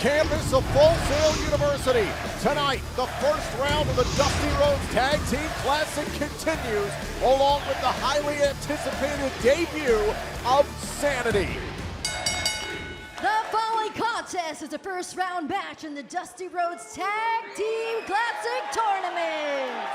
campus of Full Sail University. Tonight, the first round of the Dusty Rhodes Tag Team Classic continues, along with the highly anticipated debut of SAnitY. The following contest is a first round match in the Dusty Rhodes Tag Team Classic Tournament.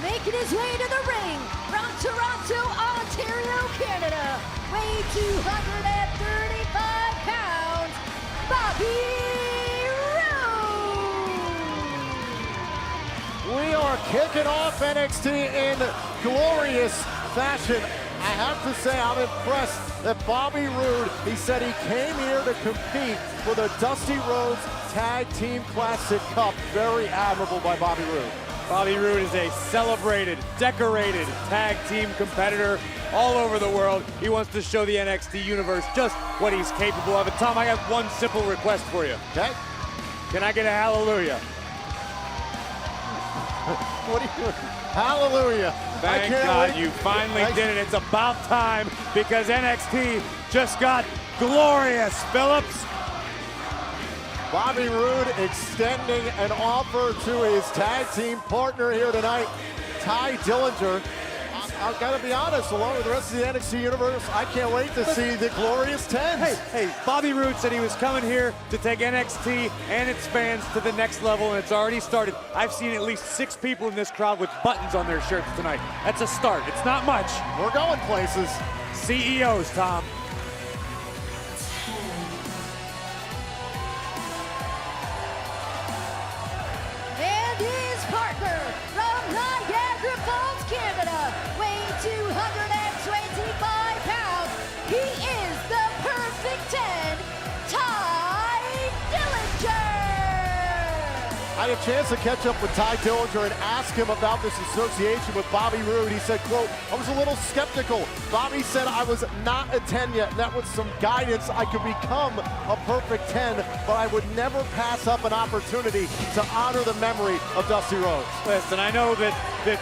Making his way to the ring from Toronto, Ontario, Canada, weighing 235 pounds, Bobby Roode. We are kicking off NXT in glorious fashion. I have to say I'm impressed that Bobby Roode, he said he came here to compete for the Dusty Rhodes Tag Team Classic Cup. Very admirable by Bobby Roode. Bobby Roode is a celebrated, decorated tag team competitor all over the world. He wants to show the NXT universe just what he's capable of. And Tom, I have one simple request for you. Okay. Can I get a hallelujah? What are you doing? Hallelujah. Thank God you finally did it. It's about time because NXT just got glorious, Phillips. Bobby Roode extending an offer to his tag team partner here tonight, Tye Dillinger. I've got to be honest, along with the rest of the NXT universe, I can't wait to see the glorious 10s. Hey, Bobby Roode said he was coming here to take NXT and its fans to the next level, and it's already started. I've seen at least 6 people in this crowd with buttons on their shirts tonight. That's a start. It's not much. We're going places. CEOs, Tom. And his partner from Niagara Falls, Canada, weighing 225 pounds, he is the perfect 10, Tye Dillinger. I had a chance to catch up with Tye Dillinger and ask him about this association with Bobby Roode. He said, quote, I was a little skeptical. Bobby said I was not a 10 yet, and that with some guidance, I could become a perfect 10, but I would never pass up an opportunity to honor the memory of Dusty Rhodes. Listen, I know that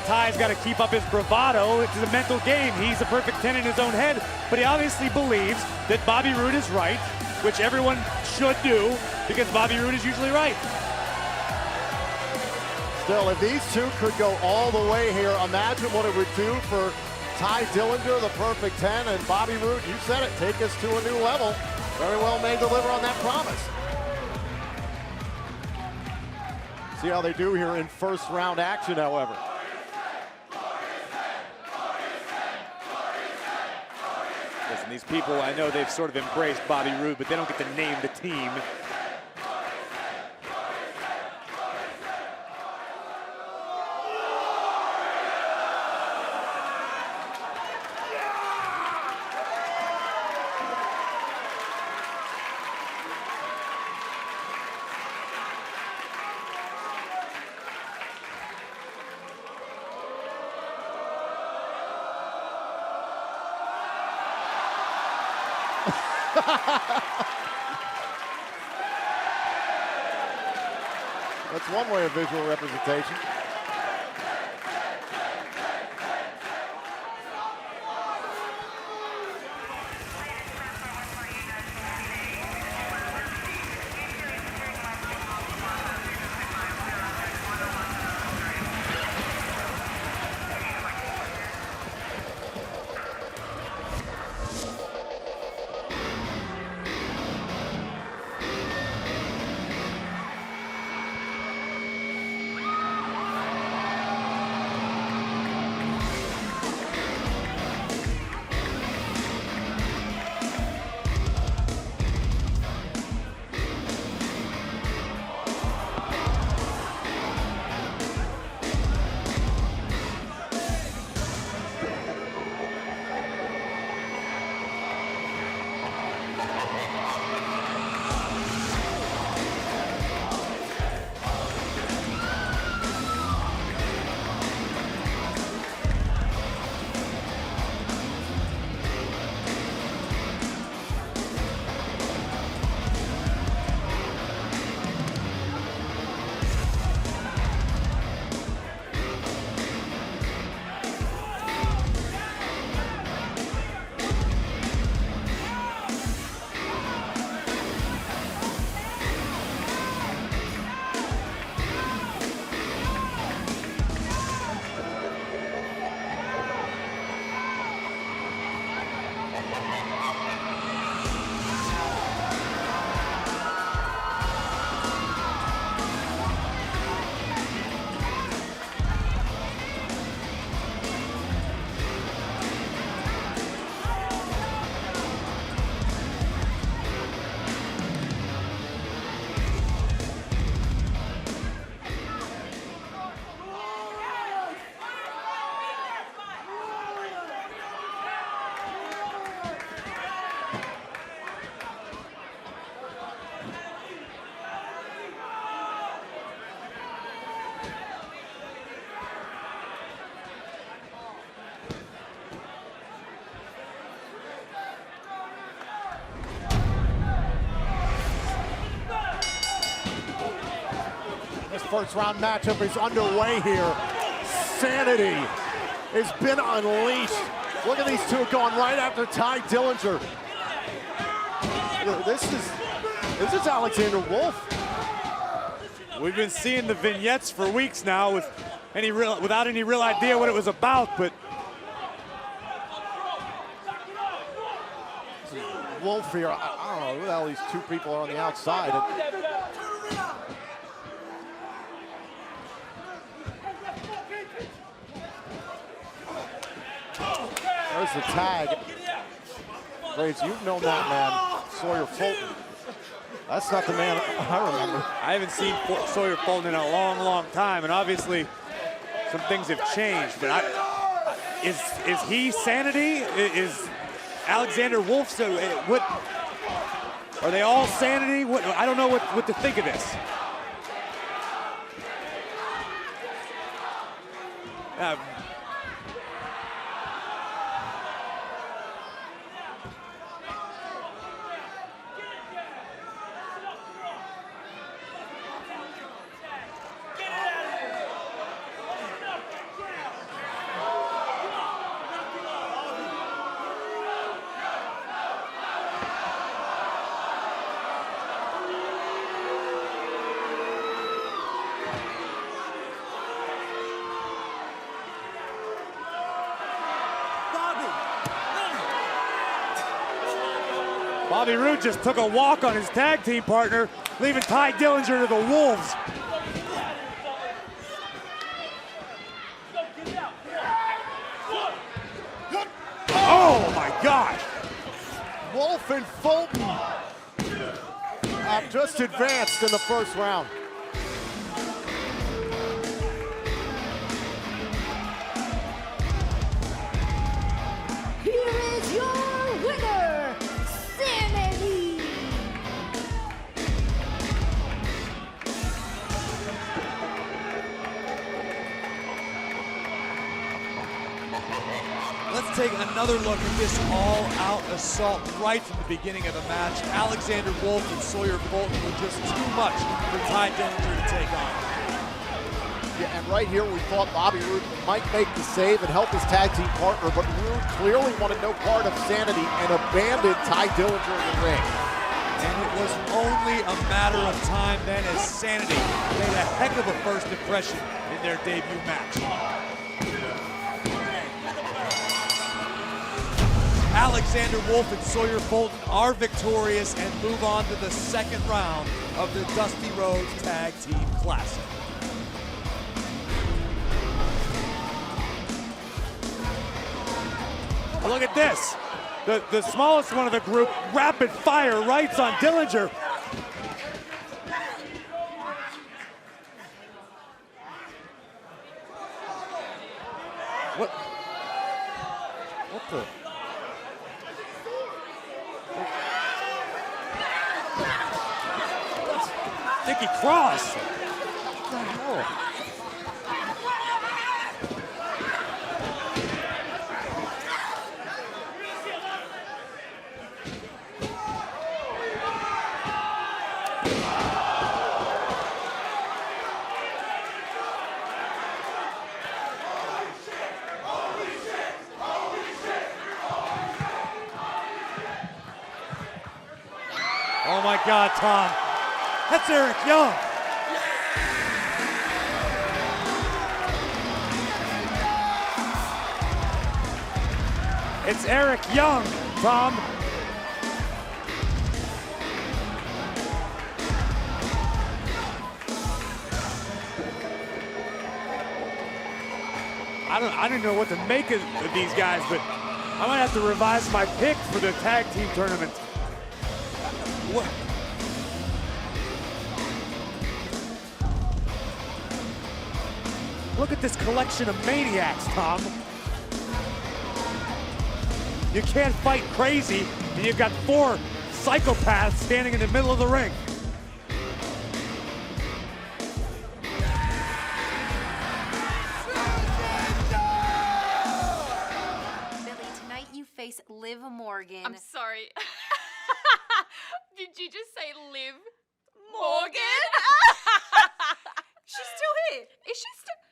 Tye's got to keep up his bravado. It's a mental game. He's a perfect 10 in his own head, but he obviously believes that Bobby Roode is right, which everyone should do, because Bobby Roode is usually right. Still, if these two could go all the way here, imagine what it would do for Tye Dillinger, the perfect 10, and Bobby Roode, you said it, take us to a new level. Very well may deliver on that promise. See how they do here in first round action, however. Listen, these people, I know they've sort of embraced Bobby Roode, but they don't get to name the team. That's one way of visual representation. first round matchup is underway here. SAnitY has been unleashed. Look at these two going right after Tye Dillinger. This is Alexander Wolf. We've been seeing the vignettes for weeks now without any real idea what it was about, but Wolf here, I don't know who the hell these two people are on the outside. There's the tag. Graves, you've known that man, Sawyer Fulton. That's not the man I remember. I haven't seen Sawyer Fulton in a long, long time, and obviously some things have changed. But is he SAnitY? Is Alexander Wolf? So what? Are they all SAnitY? What? I don't know what to think of this. Bobby Roode just took a walk on his tag team partner, leaving Tye Dillinger to the Wolves. Oh my God! Wolf and Fulton have just advanced in the first round. Here is your winner, SAnitY. Let's take another look at this all-out assault right from the beginning of the match. Alexander Wolf and Sawyer Fulton were just too much for Tye Dillinger to take on. Yeah, and right here we thought Bobby Roode might make the save and help his tag team partner, but Roode clearly wanted no part of SAnitY and abandoned Tye Dillinger in the ring. And it was only a matter of time then as SAnitY made a heck of a first impression in their debut match. Alexander Wolf and Sawyer Fulton are victorious and move on to the second round of the Dusty Rhodes Tag Team Classic. Look at this. The smallest one of the group, rapid fire rights on Dillinger. What the? Sticky cross. What the hell? Oh my God, Tom. That's Eric Young. It's Eric Young, Tom. I don't know what to make of these guys, but I might have to revise my pick for the tag team tournament. What? Look at this collection of maniacs, Tom. You can't fight crazy, and you've got 4 psychopaths standing in the middle of the ring. Billie, tonight you face Liv Morgan. I'm sorry. Did you just say Liv Morgan? She's Is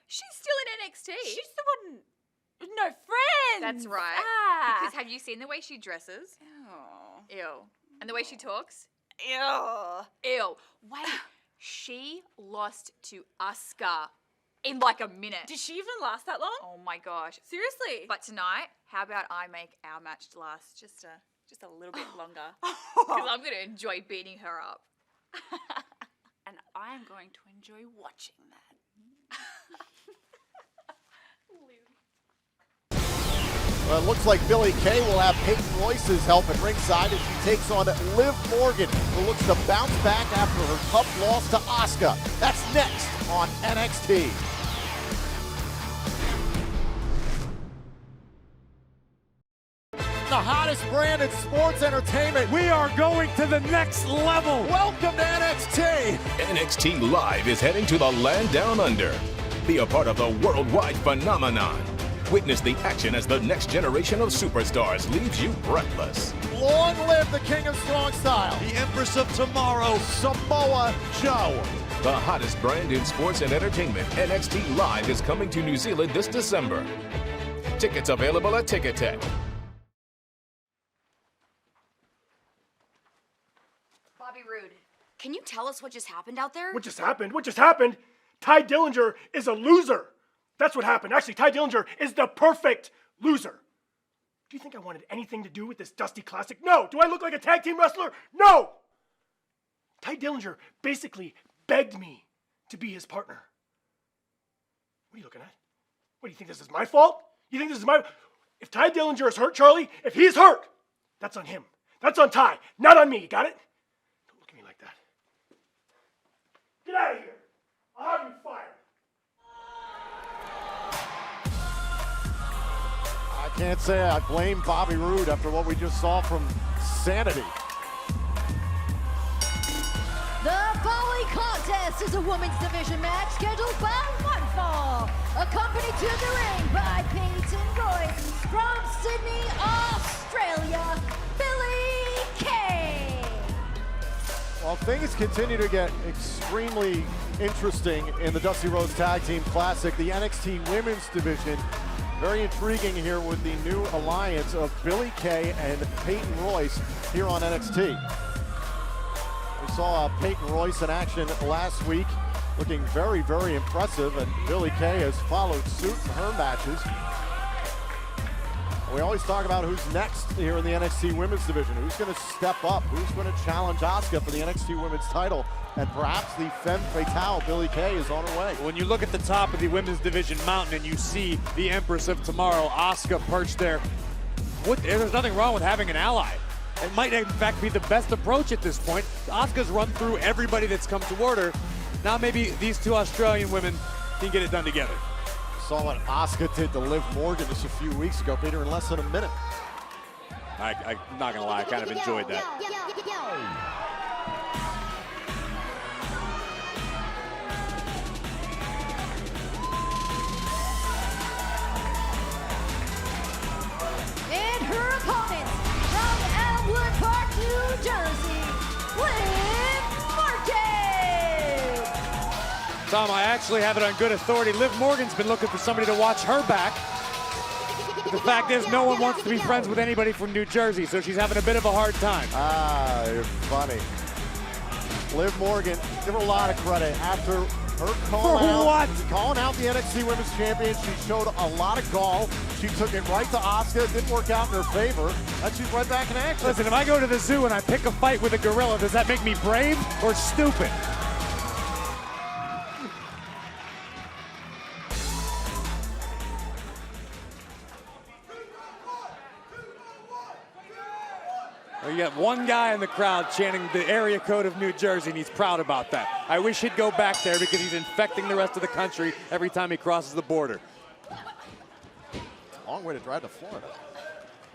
she's still in NXT? She's the one. No friends. That's right. Ah. Because have you seen the way she dresses? Ew. Ew. And the way she talks? Ew. Ew. Wait, she lost to Asuka in like a minute. Did she even last that long? Oh my gosh. Seriously? But tonight, how about I make our match last just a little bit longer? Because I'm going to enjoy beating her up. And I'm going to enjoy watching that. Well, it looks like Billie Kay will have Peyton Royce's help at ringside as she takes on Liv Morgan, who looks to bounce back after her tough loss to Asuka. That's next on NXT. The hottest brand in sports entertainment. We are going to the next level. Welcome to NXT. NXT Live is heading to the land down under. Be a part of the worldwide phenomenon. Witness the action as the next generation of superstars leaves you breathless. Long live the King of Strong Style, The Empress of Tomorrow. Samoa Joe. The hottest brand in sports and entertainment, NXT Live, is coming to New Zealand this December. Tickets available at Ticketek. Bobby Roode, can you tell us what just happened out there? What just happened? What just happened? Tye Dillinger is a loser. That's what happened. Actually, Tye Dillinger is the perfect loser. Do you think I wanted anything to do with this Dusty Classic? No. Do I look like a tag team wrestler? No. Tye Dillinger basically begged me to be his partner. What are you looking at? What, do you think this is my fault? You think this is my... If Tye Dillinger is hurt, Charlie, if he's hurt, that's on him. That's on Tye, not on me. Got it? Don't look at me like that. Get out of here. I'll have you fired. I can't say I blame Bobby Roode after what we just saw from SAnitY. The following contest is a women's division match scheduled by one fall. Accompanied to the ring by Peyton Royce from Sydney, Australia, Billie Kay. Well, things continue to get extremely interesting in the Dusty Rhodes Tag Team Classic, the NXT Women's Division. Very intriguing here with the new alliance of Billie Kay and Peyton Royce here on NXT. We saw Peyton Royce in action last week, looking very, very impressive, and Billie Kay has followed suit in her matches. We always talk about who's next here in the NXT Women's Division. Who's going to step up? Who's going to challenge Asuka for the NXT Women's title? And perhaps the femme fatale, Billie Kay, is on her way. When you look at the top of the Women's Division mountain and you see the Empress of Tomorrow, Asuka, perched there, there's nothing wrong with having an ally. It might, in fact, be the best approach at this point. Asuka's run through everybody that's come toward her. Now maybe these two Australian women can get it done together. Saw what Asuka did to Liv Morgan just a few weeks ago, beat her in less than a minute. I'm not going to lie, I kind of enjoyed that. And her opponent from Elmwood Park, New Jersey, Liv Morgan. Tom, I actually have it on good authority. Liv Morgan's been looking for somebody to watch her back. But the fact is, no one wants to be friends with anybody from New Jersey, so she's having a bit of a hard time. Ah, you're funny. Liv Morgan, give her a lot of credit. After her calling out the NXT Women's Champion, she showed a lot of gall. She took it right to Asuka. It didn't work out in her favor. And she's right back in action. Listen, if I go to the zoo and I pick a fight with a gorilla, does that make me brave or stupid? You got one guy in the crowd chanting the area code of New Jersey, and he's proud about that. I wish he'd go back there because he's infecting the rest of the country every time he crosses the border. Long way to drive to Florida.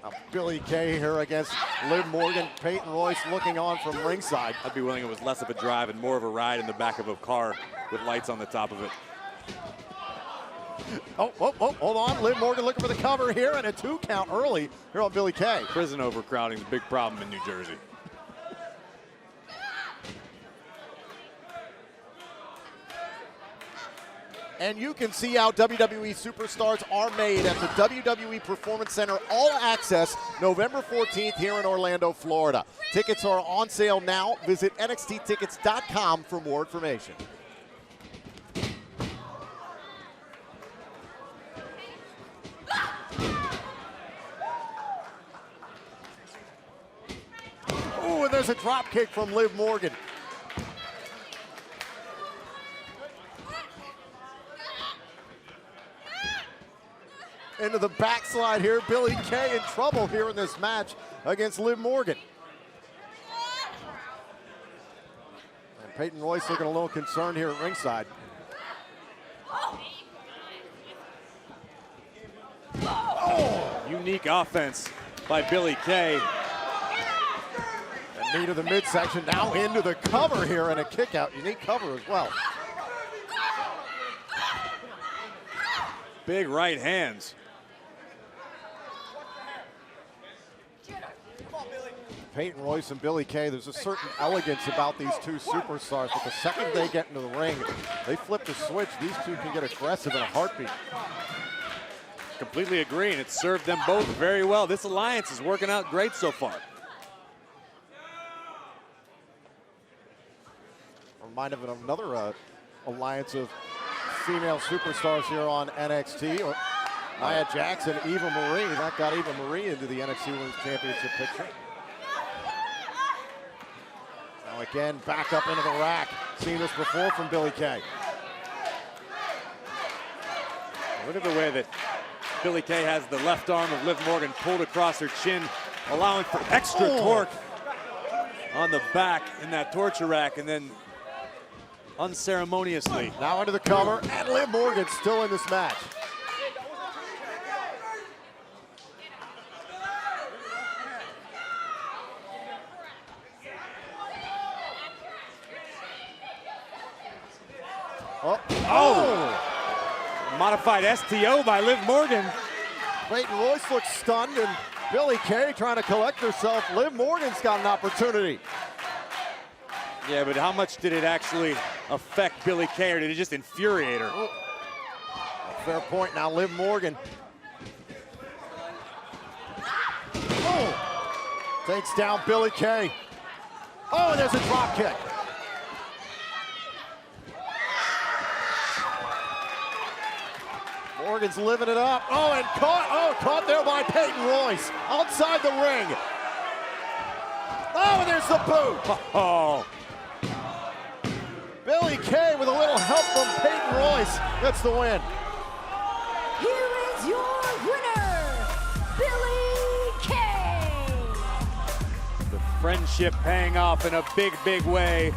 Now, Billie Kay here against Liv Morgan. Peyton Royce looking on from ringside. I'd be willing it was less of a drive and more of a ride in the back of a car with lights on the top of it. Oh, hold on. Liv Morgan looking for the cover here, and a 2 count early here on Billie Kay. Prison overcrowding is a big problem in New Jersey. And you can see how WWE superstars are made at the WWE Performance Center All Access November 14th here in Orlando, Florida. Tickets are on sale now. Visit NXTtickets.com for more information. Ooh, and there's a drop kick from Liv Morgan. Into the backslide here. Billie Kay in trouble here in this match against Liv Morgan. And Peyton Royce looking a little concerned here at ringside. Oh, unique offense by Billie Kay. And knee to the midsection, now into the cover here and a kick out. Unique cover as well. Big right hands. Peyton Royce and Billie Kay, there's a certain elegance about these two superstars, but the second they get into the ring, they flip the switch. These two can get aggressive in a heartbeat. Completely agree, and it's served them both very well. This alliance is working out great so far. Reminded of another alliance of female superstars here on NXT. Nia Jax and Eva Marie. That got Eva Marie into the NXT Women's Championship picture. Now again, back up into the rack. Seen this before from Billie Kay. Look at the way that Billie Kay has the left arm of Liv Morgan pulled across her chin, allowing for extra torque on the back in that torture rack, and then unceremoniously. Now into the cover, and Liv Morgan still in this match. Modified STO by Liv Morgan. Peyton Royce looks stunned, and Billie Kay trying to collect herself. Liv Morgan's got an opportunity. Yeah, but how much did it actually affect Billie Kay, or did it just infuriate her? Fair point now, Liv Morgan. Takes down Billie Kay. Oh, and there's a drop kick. Morgan's living it up. Oh, and caught there by Peyton Royce. Outside the ring. Oh, and there's the boot. Oh. Billie Kay with a little help from Peyton Royce gets the win. Here is your winner, Billie Kay. The friendship paying off in a big, big way.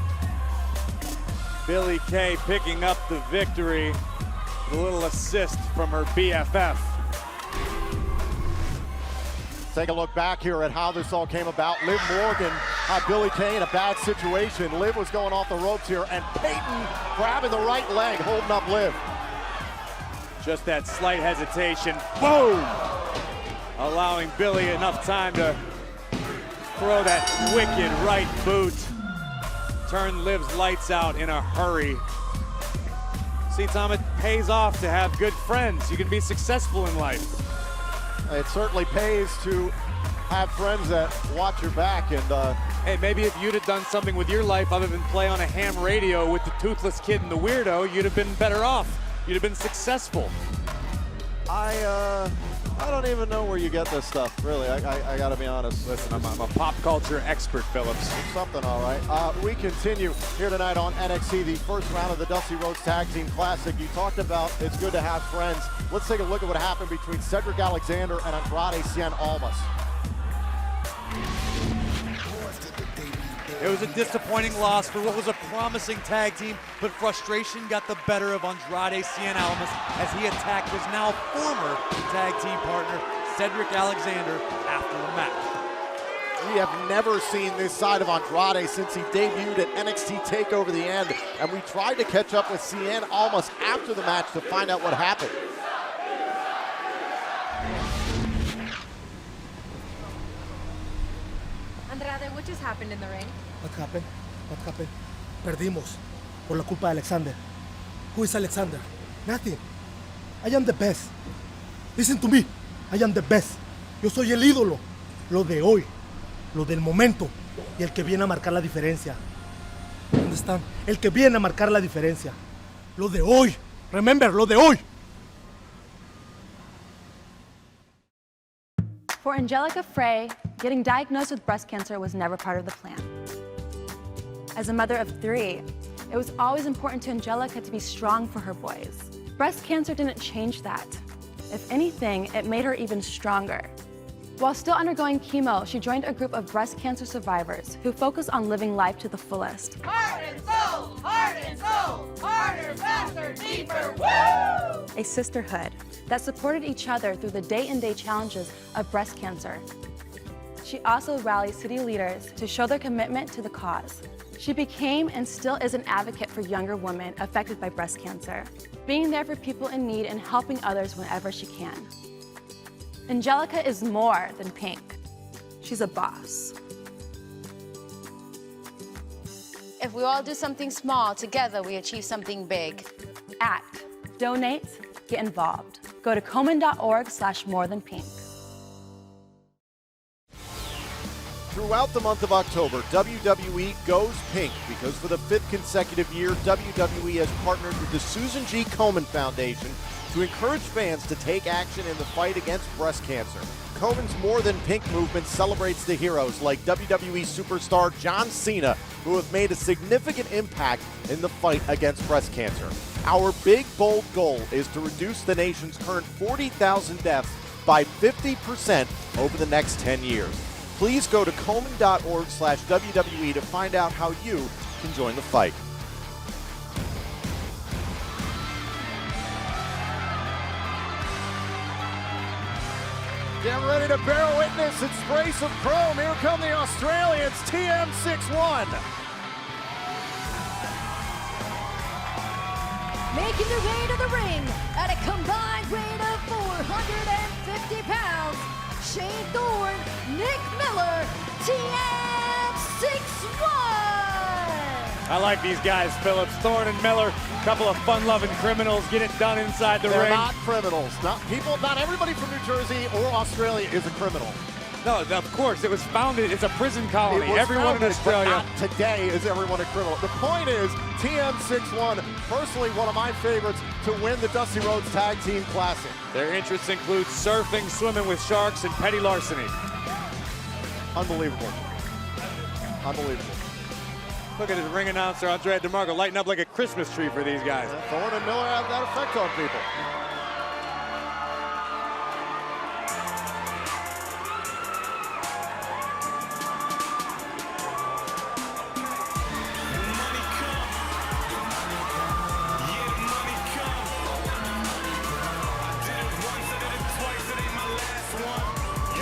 Billie Kay picking up the victory. A little assist from her BFF. Take a look back here at how this all came about. Liv Morgan had Billie Kay in a bad situation. Liv was going off the ropes here, and Peyton grabbing the right leg, holding up Liv. Just that slight hesitation, boom! Allowing Billie enough time to throw that wicked right boot. Turn Liv's lights out in a hurry. See, Tom, it pays off to have good friends. You can be successful in life. It certainly pays to have friends that watch your back. And hey, maybe if you'd have done something with your life other than play on a ham radio with the toothless kid and the weirdo, you'd have been better off. You'd have been successful. I don't even know where you get this stuff, really. I gotta be honest. Listen, I'm a pop culture expert, Phillips. Something, all right. We continue here tonight on NXT, the first round of the Dusty Rhodes Tag Team Classic. You talked about it's good to have friends. Let's take a look at what happened between Cedric Alexander and Andrade Almas. It was a disappointing loss for what was a promising tag team, but frustration got the better of Andrade Almas as he attacked his now former tag team partner, Cedric Alexander, after the match. We have never seen this side of Andrade since he debuted at NXT TakeOver the End, and we tried to catch up with Cien Almas after the match to find out what happened. Andrade, what just happened in the ring? What happened? What happened? Perdimos por la culpa de Alexander. Who is Alexander? Nothing. I am the best. Listen to me. I am the best. Yo soy el ídolo. Lo de hoy. Lo del momento. Y el que viene a marcar la diferencia. ¿Dónde están? El que viene a marcar la diferencia. Lo de hoy. Remember, lo de hoy. For Angelica Frey, getting diagnosed with breast cancer was never part of the plan. As a mother of 3, it was always important to Angelica to be strong for her boys. Breast cancer didn't change that. If anything, it made her even stronger. While still undergoing chemo, she joined a group of breast cancer survivors who focus on living life to the fullest. Heart and soul, harder, faster, deeper, woo! A sisterhood that supported each other through the day-and-day challenges of breast cancer. She also rallies city leaders to show their commitment to the cause. She became and still is an advocate for younger women affected by breast cancer, being there for people in need and helping others whenever she can. Angelica is more than pink. She's a boss. If we all do something small, together we achieve something big. Act, donate, get involved. Go to Komen.org/morethanpink. Throughout the month of October, WWE goes pink because for the 5th consecutive year, WWE has partnered with the Susan G. Komen Foundation to encourage fans to take action in the fight against breast cancer. Komen's More Than Pink movement celebrates the heroes like WWE superstar John Cena, who have made a significant impact in the fight against breast cancer. Our big, bold goal is to reduce the nation's current 40,000 deaths by 50% over the next 10 years. Please go to Komen.org/WWE to find out how you can join the fight. Get ready to bear witness and spray some chrome. Here come the Australians, TM61. Making their way to the ring at a combined weight of 450 pounds, Shane Thorne, Nick Miller, TM61. I like these guys, Phillips. Thorne and Miller, a couple of fun-loving criminals, get it done inside the They're ring. not criminals. Not everybody from New Jersey or Australia is a criminal. No, of course, it was founded, it's a prison colony. It was Everyone founded, in Australia. but not today is everyone a criminal. The point is, TM61, personally one of my favorites to win the Dusty Rhodes Tag Team Classic. Their interests include surfing, swimming with sharks, and petty larceny. Unbelievable. Unbelievable. Look at his ring announcer, Andrade Almas, lighting up like a Christmas tree for these guys. Thorne and Miller have that effect on people.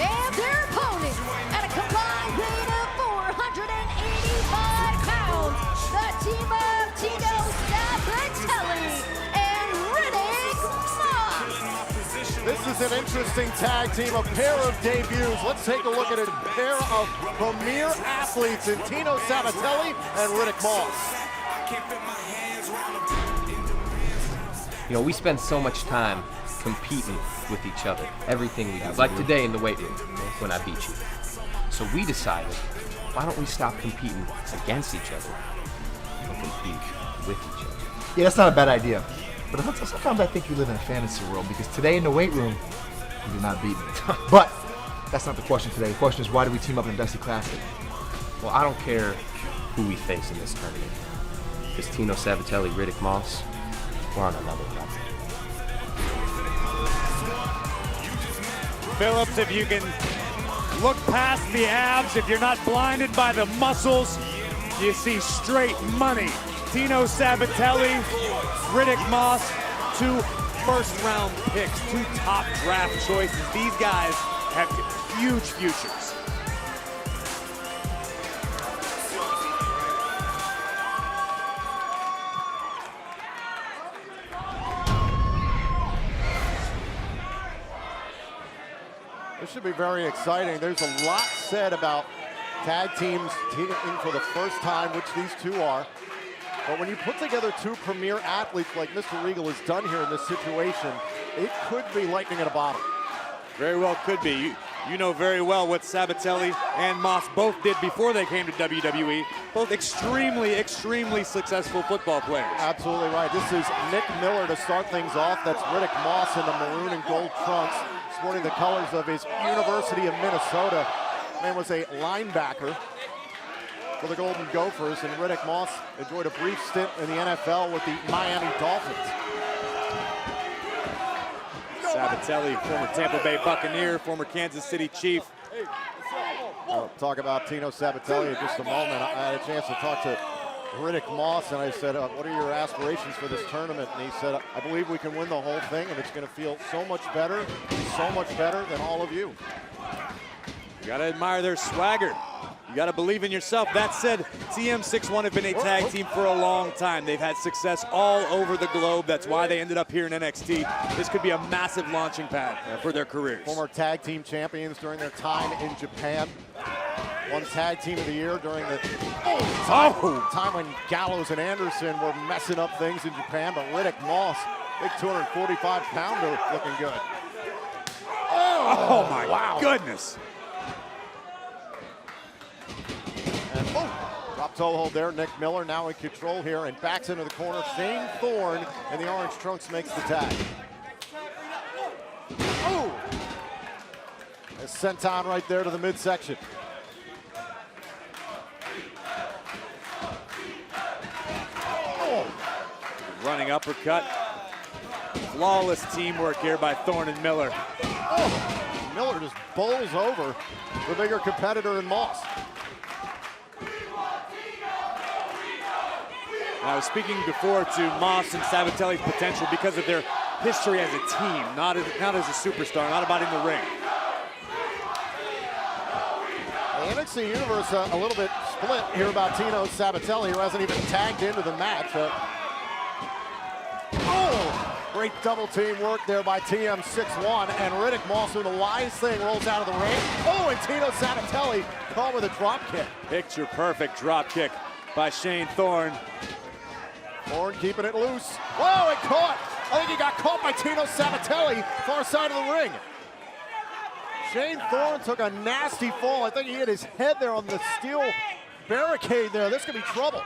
And their opponent at a combined weight of 485 pounds, the team of Tino Sabbatelli and Riddick Moss. This is an interesting tag team, a pair of debuts. Let's take a look at a pair of premier athletes in Tino Sabbatelli and Riddick Moss. You know, we spend so much time competing with each other, everything we do. Like today in the weight room, when I beat you. So we decided, why don't we stop competing against each other and compete with each other? Yeah, that's not a bad idea. But sometimes I think you live in a fantasy world because today in the weight room, you did not beat me. But that's not the question today. The question is, why do we team up in a Dusty Classic? Well, I don't care who we face in this tournament. Because Tino Sabbatelli, Riddick Moss, we're on another level. Phillips, if you can look past the abs, if you're not blinded by the muscles, you see straight money. Tino Sabbatelli, Riddick Moss, 2 first-round picks, 2 top draft choices. These guys have huge futures. This should be very exciting. There's a lot said about tag teams teaming for the first time, which these two are. But when you put together two premier athletes like Mr. Regal has done here in this situation, it could be lightning in a bottle. Very well could be. You know very well what Sabatelli and Moss both did before they came to WWE. Both extremely, extremely successful football players. Absolutely right. This is Nick Miller to start things off. That's Riddick Moss in the maroon and gold trunks, sporting the colors of his University of Minnesota. Man was a linebacker for the Golden Gophers, and Riddick Moss enjoyed a brief stint in the NFL with the Miami Dolphins. Sabatelli, former Tampa Bay Buccaneer, former Kansas City Chief. I'll talk about Tino Sabbatelli in just a moment. I had a chance to talk to Riddick Moss, and I said, what are your aspirations for this tournament? And he said, I believe we can win the whole thing, and it's going to feel so much better than all of you. You got to admire their swagger. You got to believe in yourself. That said, TM61 have been a tag team for a long time. They've had success all over the globe. That's why they ended up here in NXT. This could be a massive launching pad for their careers. Former tag team champions during their time in Japan. Won tag team of the year during the time when Gallows and Anderson were messing up things in Japan. But Riddick Moss, big 245-pounder, looking good. Oh my goodness. Drop toe hold there. Nick Miller now in control here and backs into the corner. Shane Thorne in the orange trunks makes the tag. Oh! A senton right there to the midsection. Oh! Running uppercut. Flawless teamwork here by Thorne and Miller. Oh! Miller just bowls over the bigger competitor in Moss. I was speaking before to Moss and Sabatelli's potential because of their history as a team, not as a superstar, not about in the ring. The NXT Universe a little bit split here about Tino Sabbatelli, who hasn't even tagged into the match. Great double team work there by TM61, and Riddick Moss doing the wise thing, rolls out of the ring. Oh, and Tino Sabbatelli caught with a drop kick. Picture perfect drop kick by Shane Thorne. Thorne keeping it loose. Whoa, it caught. I think he got caught by Tino Sabbatelli, far side of the ring. Shane Thorne took a nasty fall. I think he hit his head there on the steel barricade there. This could be trouble.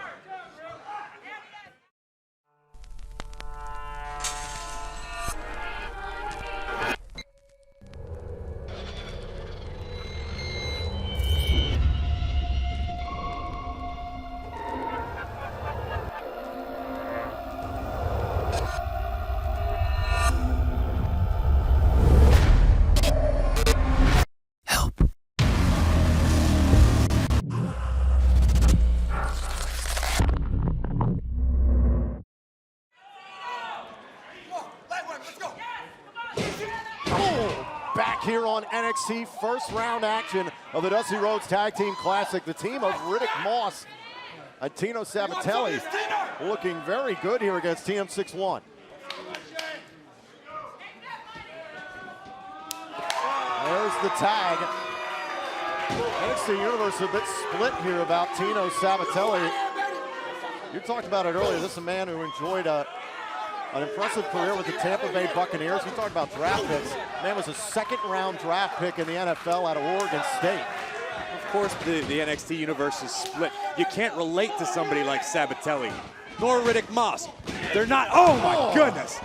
Here on NXT, first round action of the Dusty Rhodes Tag Team Classic. The team of Riddick Moss and Tino Sabbatelli looking very good here against TM61. There's the tag. NXT Universe a bit split here about Tino Sabbatelli. You talked about it earlier. This is a man who enjoyed an impressive career with the Tampa Bay Buccaneers. We talked about draft picks. Man was a second-round draft pick in the NFL out of Oregon State. Of course, the NXT Universe is split. You can't relate to somebody like Sabatelli, nor Riddick Moss. They're not, oh my goodness.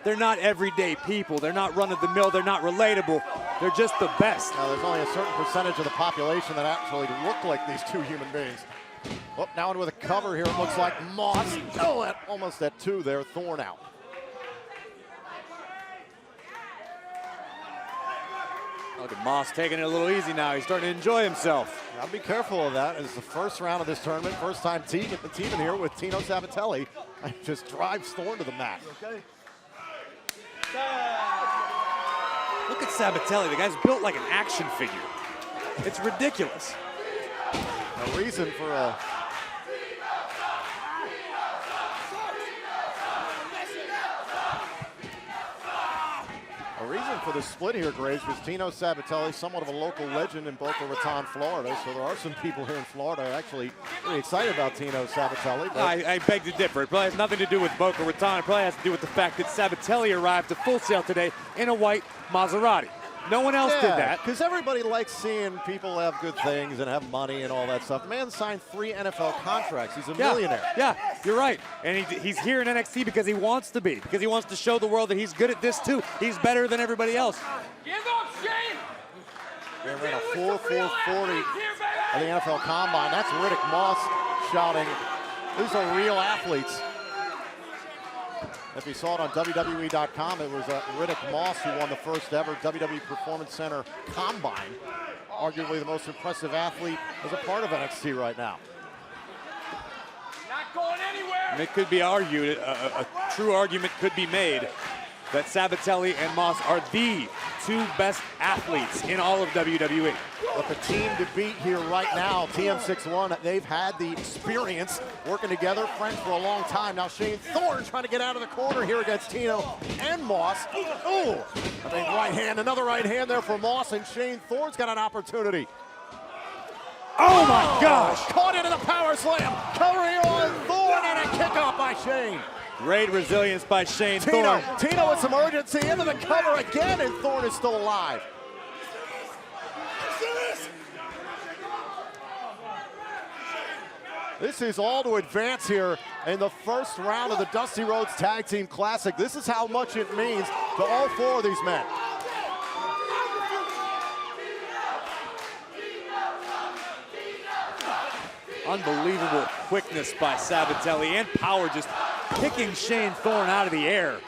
They're not everyday people. They're not run-of-the-mill. They're not relatable. They're just the best. Now, there's only a certain percentage of the population that actually look like these two human beings. Oh, now in with a cover here. It looks like Moss. Oh, almost at two there. Thorne out. Look at Moss taking it a little easy now. He's starting to enjoy himself. I'll be careful of that. It's the first round of this tournament. First time team in here with Tino Sabbatelli. And just drives Thorne to the mat. Okay. Look at Sabatelli. The guy's built like an action figure. It's ridiculous. A reason for a... for the split here, Graves, was Tino Sabbatelli, somewhat of a local legend in Boca Raton, Florida. So there are some people here in Florida actually pretty excited about Tino Sabbatelli. I beg to differ. It probably has nothing to do with Boca Raton. It probably has to do with the fact that Sabatelli arrived to Full Sail today in a white Maserati. No one else did that. Because everybody likes seeing people have good things and have money and all that stuff. Man signed 3 NFL contracts. He's a millionaire. Yeah, you're right. And he's here in NXT because he wants to be, because he wants to show the world that he's good at this too. He's better than everybody else. Give up, Shane! They ran a 4.40 at the NFL Combine. That's Riddick Moss shouting. These are real athletes. If you saw it on WWE.com, it was Riddick Moss who won the first ever WWE Performance Center Combine. Arguably the most impressive athlete as a part of NXT right now. Not going anywhere! And it could be argued, a true argument could be made that Sabatelli and Moss are the 2 best athletes in all of WWE. But the team to beat here right now, TM61, they've had the experience working together, friends for a long time. Now Shane Thorne trying to get out of the corner here against Tino and Moss. Oh, I think right hand, another right hand there for Moss, and Shane Thorne's got an opportunity. Oh my gosh! Caught into the power slam, covering on Thorne, and a kick out by Shane. Great resilience by Shane Thorne. Tino with some urgency into the cover again, and Thorne is still alive. This is all to advance here in the first round of the Dusty Rhodes Tag Team Classic. This is how much it means to all 4 of these men. Unbelievable quickness by Sabatelli and power, just picking Shane Thorne out of the air,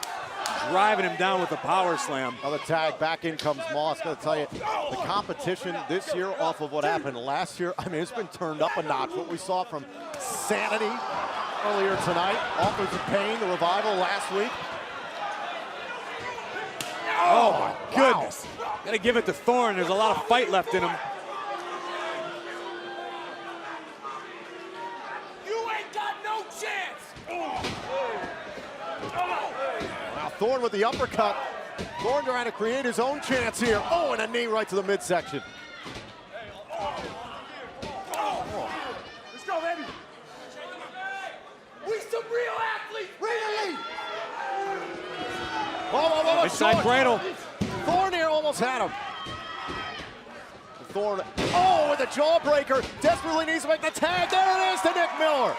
driving him down with a power slam. Another tag, back in comes Moss. Gotta tell you, the competition this year off of what happened last year, I mean, it's been turned up a notch. What we saw from SAnitY earlier tonight, Authors of Pain, the revival last week. Oh my goodness. Gotta give it to Thorne. There's a lot of fight left in him. Thorne with the uppercut. Thorne trying to create his own chance here. Oh, and a knee right to the midsection. Let's go, baby. We some real athletes. Really? Whoa, inside cradle. Thorne here almost had him. Thorne, oh, with a jawbreaker. Desperately needs to make the tag. There it is to Nick Miller.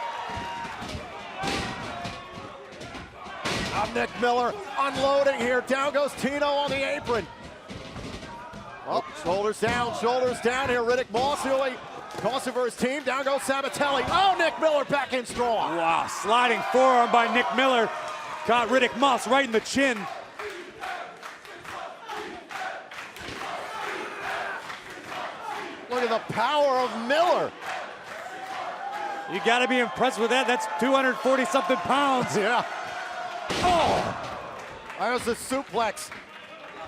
Nick Miller unloading here. Down goes Tino on the apron. Oh, shoulders down here. Riddick Moss really costing for his team. Down goes Sabatelli. Oh, Nick Miller back in strong. Wow, sliding forearm by Nick Miller. Caught Riddick Moss right in the chin. Look at the power of Miller. You got to be impressed with that. That's 240-something pounds. Yeah. Oh, there's the suplex.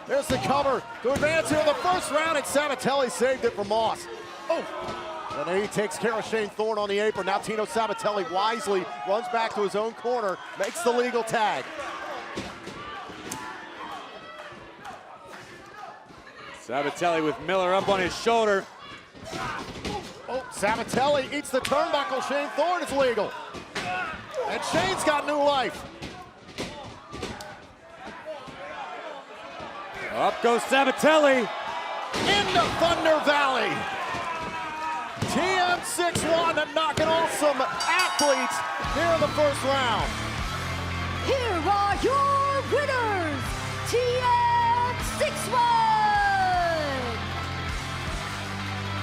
There's the cover to advance here in the first round, and Sabatelli saved it for Moss. Oh, and then he takes care of Shane Thorne on the apron. Now Tino Sabbatelli wisely runs back to his own corner, makes the legal tag. Sabatelli with Miller up on his shoulder. Oh, Sabatelli eats the turnbuckle. Shane Thorne is legal. And Shane's got new life. Up goes Sabatelli. Into Thunder Valley. TM61 knocking off some athletes here in the first round. Here are your winners, TM61.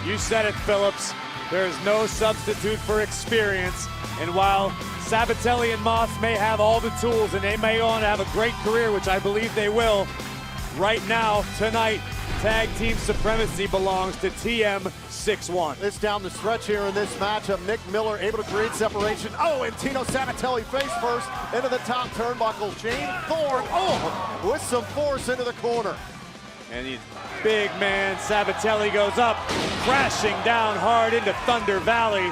You said it, Phillips. There is no substitute for experience. And while Sabatelli and Moss may have all the tools and they may go on to have a great career, which I believe they will, right now, tonight, tag team supremacy belongs to TM61. This down the stretch here in this matchup. Nick Miller able to create separation. Oh, and Tino Sabbatelli face first into the top turnbuckle. Shane Thorne, oh, with some force into the corner. And the big man Sabatelli goes up, crashing down hard into Thunder Valley.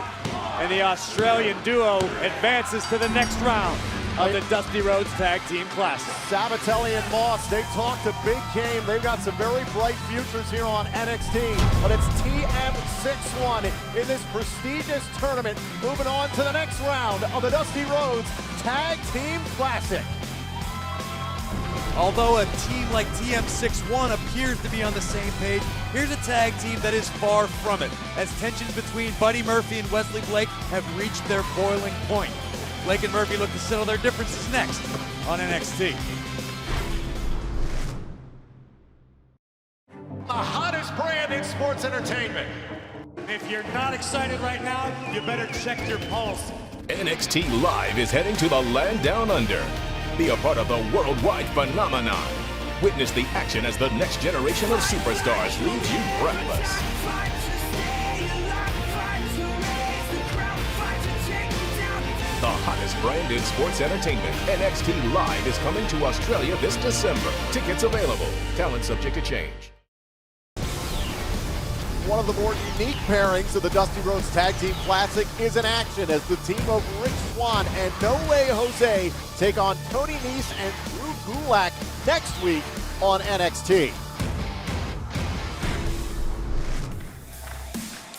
And the Australian duo advances to the next round. of the Dusty Rhodes Tag Team Classic. Sabatelli and Moss, they talked a big game. They've got some very bright futures here on NXT, but it's TM6-1 in this prestigious tournament. Moving on to the next round of the Dusty Rhodes Tag Team Classic. Although a team like TM6-1 appears to be on the same page, here's a tag team that is far from it, as tensions between Buddy Murphy and Wesley Blake have reached their boiling point. Blake and Murphy look to settle their differences next on NXT. The hottest brand in sports entertainment. If you're not excited right now, you better check your pulse. NXT Live is heading to the land down under. Be a part of the worldwide phenomenon. Witness the action as the next generation of superstars leaves you breathless. The hottest brand in sports entertainment, NXT Live, is coming to Australia this December. Tickets available. Talent subject to change. One of the more unique pairings of the Dusty Rhodes Tag Team Classic is in action as the team of Rich Swann and No Way Jose take on Tony Nese and Drew Gulak next week on NXT.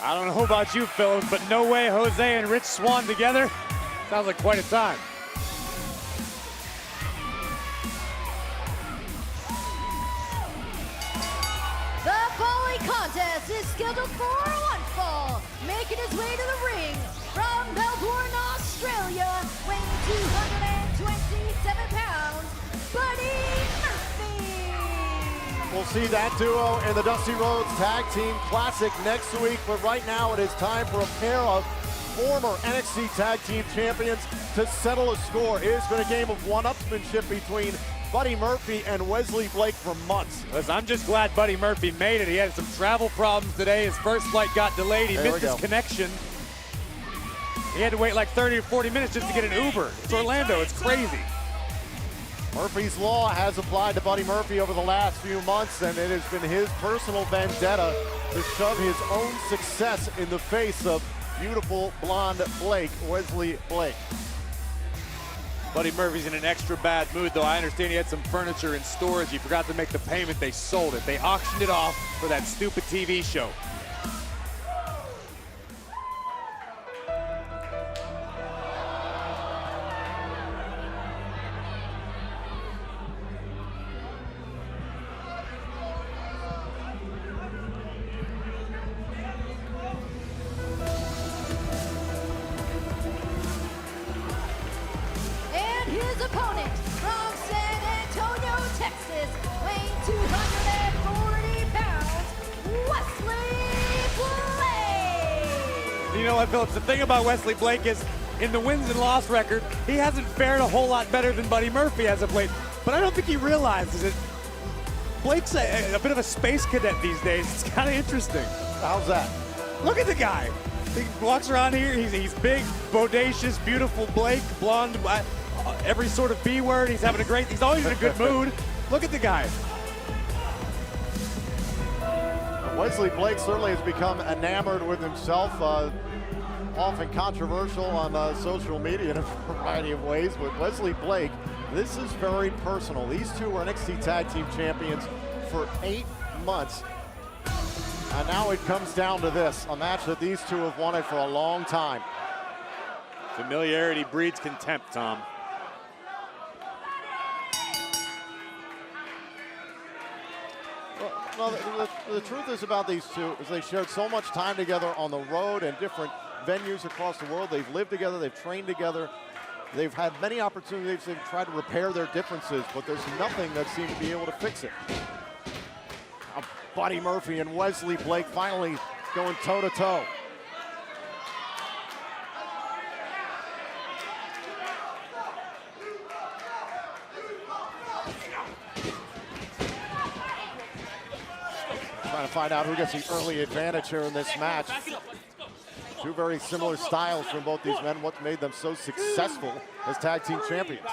I don't know about you, fellas, but No Way Jose and Rich Swann together sounds like quite a time. The following contest is scheduled for one fall. Making his way to the ring from Melbourne, Australia, weighing 227 pounds, Buddy Murphy. We'll see that duo in the Dusty Rhodes Tag Team Classic next week, but right now it is time for a pair of former NXT Tag Team Champions to settle a score. It has been a game of one-upsmanship between Buddy Murphy and Wesley Blake for months. Listen, I'm just glad Buddy Murphy made it. He had some travel problems today. His first flight got delayed. He missed his connection. He had to wait like 30 or 40 minutes just to get an Uber. It's Orlando. It's crazy. Murphy's Law has applied to Buddy Murphy over the last few months, and it has been his personal vendetta to shove his own success in the face of beautiful blonde Blake, Wesley Blake. Buddy Murphy's in an extra bad mood, though. I understand he had some furniture in storage. He forgot to make the payment. They sold it. They auctioned it off for that stupid TV show. His opponent from San Antonio, Texas, weighing 240 pounds, Wesley Blake. You know what, Phillips? The thing about Wesley Blake is, in the wins and loss record, he hasn't fared a whole lot better than Buddy Murphy as of late. But I don't think he realizes it. Blake's a bit of a space cadet these days. It's kind of interesting. How's that? Look at the guy. He walks around here. He's big, bodacious, beautiful Blake, blonde. Every sort of B word. He's having a great, he's always in a good mood. Look at the guy. Wesley Blake certainly has become enamored with himself, often controversial on social media in a variety of ways, but Wesley Blake, this is very personal. These two were NXT Tag Team Champions for 8 months. And now it comes down to this, a match that these two have wanted for a long time. Familiarity breeds contempt, Tom. Well, the truth is about these two is they shared so much time together on the road and different venues across the world. They've lived together, they've trained together. They've had many opportunities to try to repair their differences, but there's nothing that seemed to be able to fix it. Buddy Murphy and Wesley Blake finally going toe-to-toe. Trying to find out who gets the early advantage here in this match. Two very similar styles from both these men. What made them so successful as tag team champions?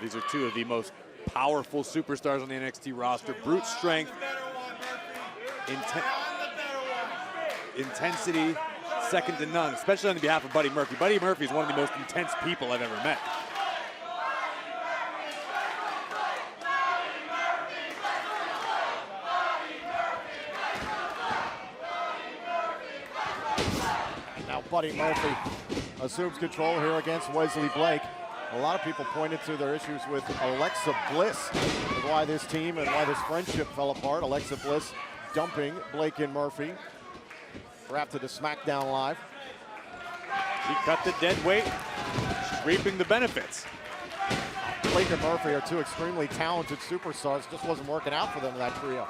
These are two of the most powerful superstars on the NXT roster. Brute strength, intensity, second to none, especially on behalf of Buddy Murphy. Buddy Murphy is one of the most intense people I've ever met. Now Buddy Murphy assumes control here against Wesley Blake. A lot of people pointed to their issues with Alexa Bliss and why this team and why this friendship fell apart. Alexa Bliss dumping Blake and Murphy. Drafted to SmackDown Live. She cut the dead weight. She's reaping the benefits. Blake and Murphy are two extremely talented superstars. Just wasn't working out for them in that trio.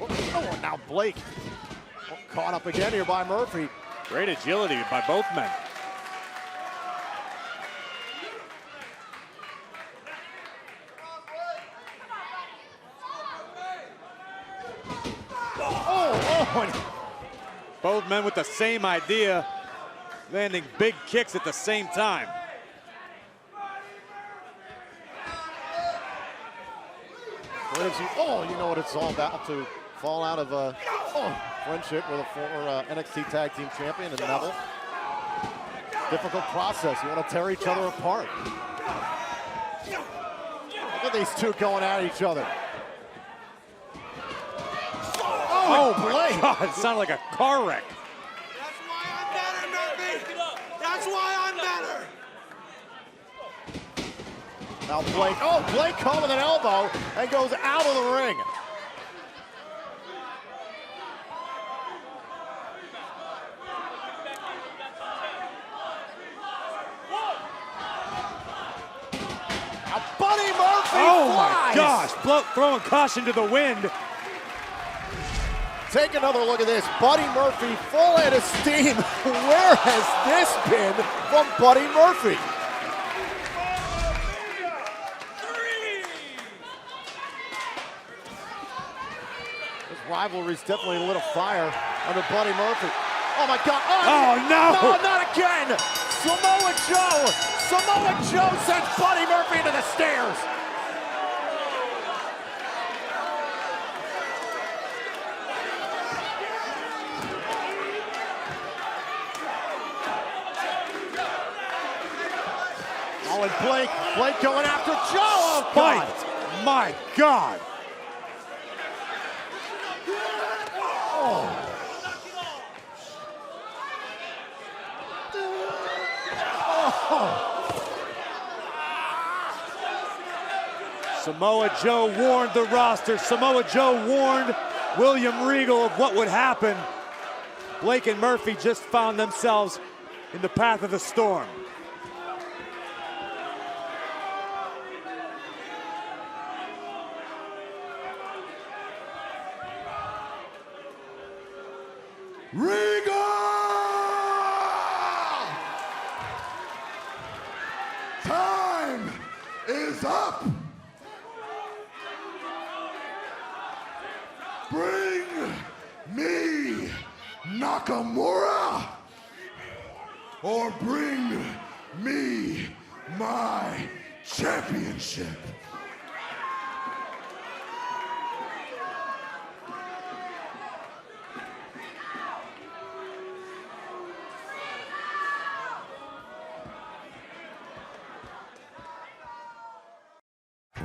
Oh, now Blake caught up again here by Murphy. Great agility by both men. Both men with the same idea, landing big kicks at the same time. Oh, you know what it's all about, to fall out of a friendship with a former NXT Tag Team Champion and Neville. Difficult process. You want to tear each other apart. Look at these two going at each other. Oh, Blake! God, it sounded like a car wreck. That's why I'm better, Murphy. That's why I'm better. Now Blake, Blake caught with an elbow and goes out of the ring. Now Buddy Murphy Oh flies. my gosh, throwing caution to the wind. Take another look at this. Buddy Murphy full head of steam. Where has this been from Buddy Murphy? This rivalry's definitely lit a fire under Buddy Murphy. Oh my God. Oh no! No, not again. Samoa Joe. Samoa Joe sends Buddy Murphy into the stairs. Oh, and Blake going after Joe. Oh, God. My God. Oh. Samoa Joe warned the roster. Samoa Joe warned William Regal of what would happen. Blake and Murphy just found themselves in the path of the storm. Regal! Time is up! Bring me Nakamura, or bring me my championship.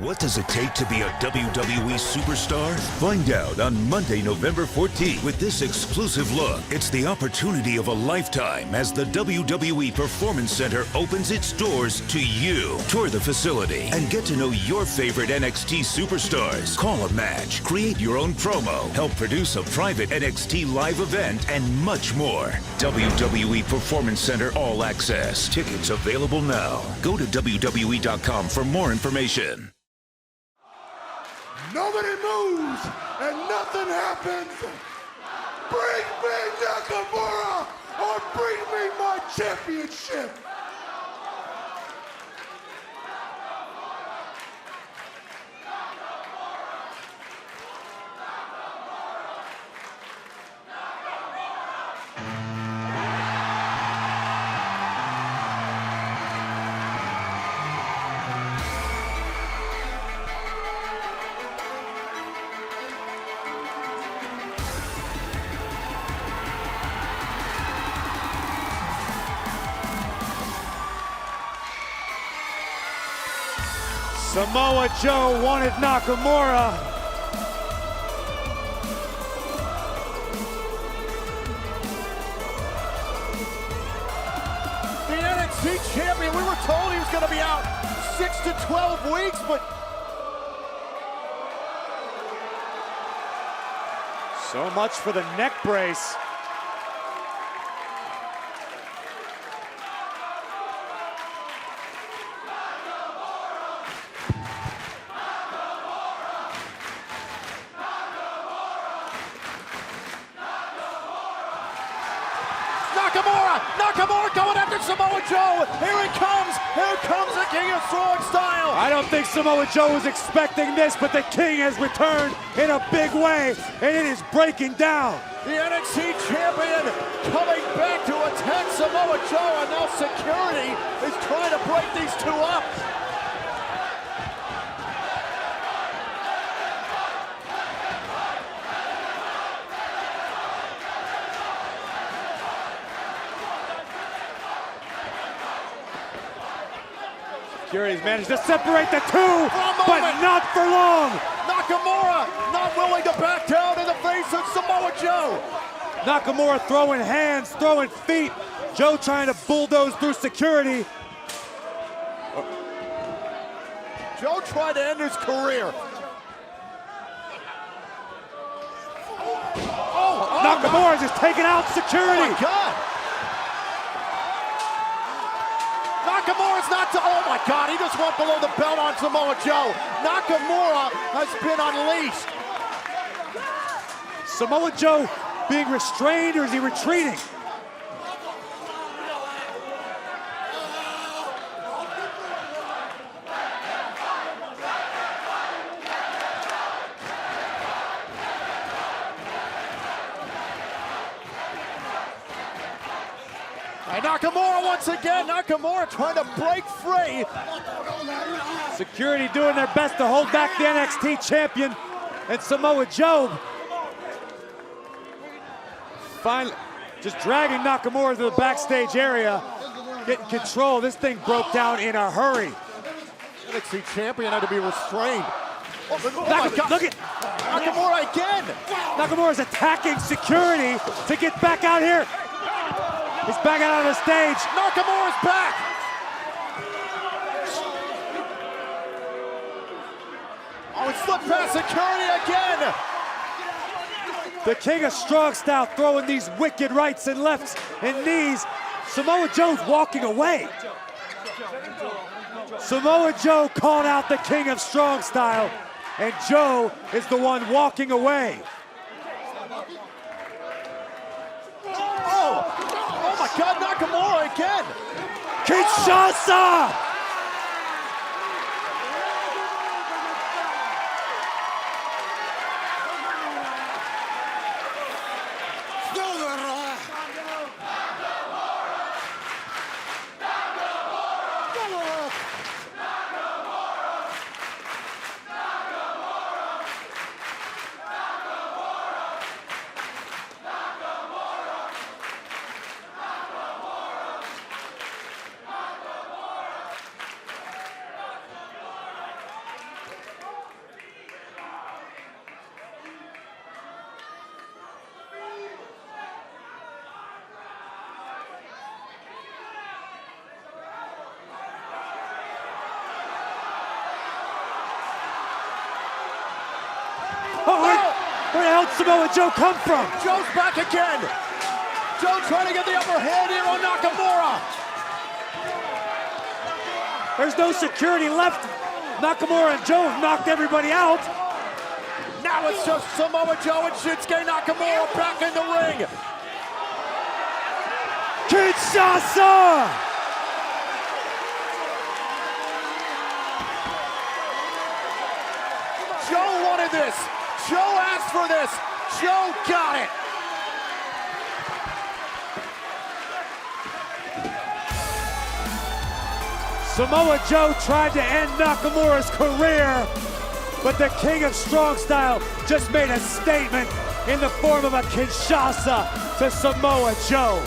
What does it take to be a WWE superstar? Find out on Monday, November 14th. With this exclusive look, it's the opportunity of a lifetime as the WWE Performance Center opens its doors to you. Tour the facility and get to know your favorite NXT superstars. Call a match, create your own promo, help produce a private NXT live event, and much more. WWE Performance Center All Access. Tickets available now. Go to WWE.com for more information. Nobody moves and nothing happens. Bring me Nakamura or bring me my championship. Samoa Joe wanted Nakamura. The NXT champion, we were told he was going to be out 6 to 12 weeks, but so much for the neck brace. Nakamura going after Samoa Joe. Here comes the King of Strong Style. I don't think Samoa Joe was expecting this, but the King has returned in a big way, and it is breaking down. The NXT champion coming back to attack Samoa Joe, and now security is trying to break these two up. Security's managed to separate the two, but not for long. Nakamura not willing to back down in the face of Samoa Joe. Nakamura throwing hands, throwing feet. Joe trying to bulldoze through security. Joe tried to end his career. Nakamura just taking out security. Oh my God. Nakamura's not, oh my God, he just went below the belt on Samoa Joe. Nakamura has been unleashed. Samoa Joe being restrained, or is he retreating? And Nakamura once again, Nakamura trying to break free. Security doing their best to hold back the NXT champion, and Samoa Joe finally just dragging Nakamura to the backstage area, getting control. This thing broke down in a hurry. NXT champion had to be restrained. Look at Nakamura again. Nakamura's attacking security to get back out here. He's back out on the stage. Nakamura's back. Oh, it slipped past security again. The King of Strong Style throwing these wicked rights and lefts and knees. Samoa Joe's walking away. Samoa Joe called out the King of Strong Style, and Joe is the one walking away. Oh my God, Nakamura again. Kinshasa! Where the hell did Samoa Joe come from? Joe's back again. Joe trying to get the upper hand here on Nakamura. There's no security left. Nakamura and Joe have knocked everybody out. Now it's just Samoa Joe and Shinsuke Nakamura back in the ring. Kinshasa! Joe wanted this. Joe asked for this. Joe got it. Samoa Joe tried to end Nakamura's career, but the King of Strong Style just made a statement in the form of a Kinshasa to Samoa Joe.